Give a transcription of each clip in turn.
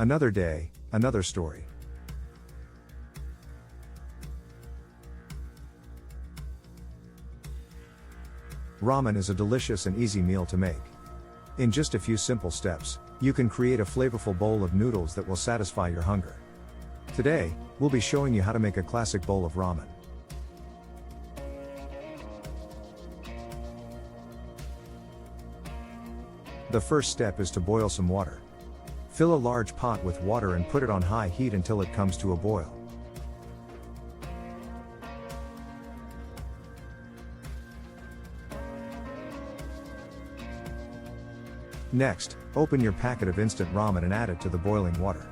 Another day, another story. Ramen is a delicious and easy meal to make. In just a few simple steps, you can create a flavorful bowl of noodles that will satisfy your hunger. Today, we'll be showing you how to make a classic bowl of ramen. The first step is to boil some water. Fill a large pot with water and put it on high heat until it comes to a boil. Next, open your packet of instant ramen and add it to the boiling water.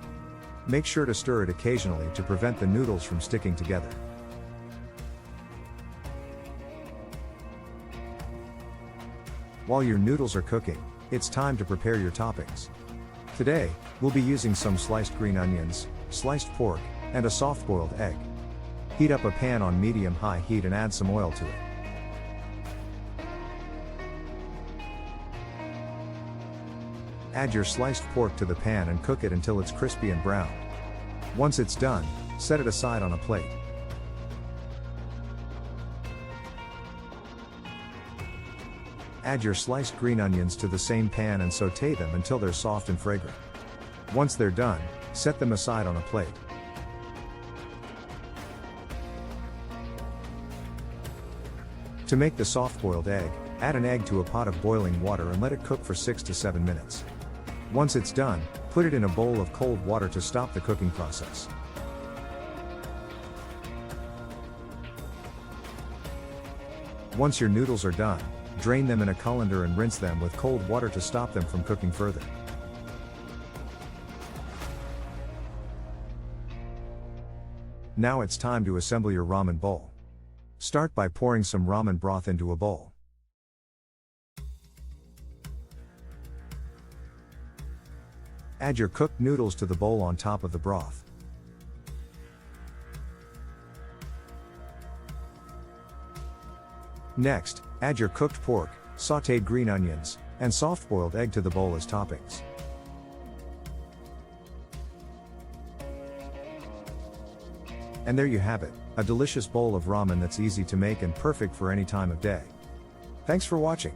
Make sure to stir it occasionally to prevent the noodles from sticking together. While your noodles are cooking, it's time to prepare your toppings. Today, we'll be using some sliced green onions, sliced pork, and a soft-boiled egg. Heat up a pan on medium-high heat and add some oil to it. Add your sliced pork to the pan and cook it until it's crispy and browned. Once it's done, set it aside on a plate. Add your sliced green onions to the same pan and sauté them until they're soft and fragrant. Once they're done, set them aside on a plate. To make the soft-boiled egg, add an egg to a pot of boiling water and let it cook for 6 to 7 minutes. Once it's done, put it in a bowl of cold water to stop the cooking process. Once your noodles are done, drain them in a colander and rinse them with cold water to stop them from cooking further. Now it's time to assemble your ramen bowl. Start by pouring some ramen broth into a bowl. Add your cooked noodles to the bowl on top of the broth. Next, add your cooked pork, sautéed green onions, and soft-boiled egg to the bowl as toppings. And there you have it, a delicious bowl of ramen that's easy to make and perfect for any time of day. Thanks for watching.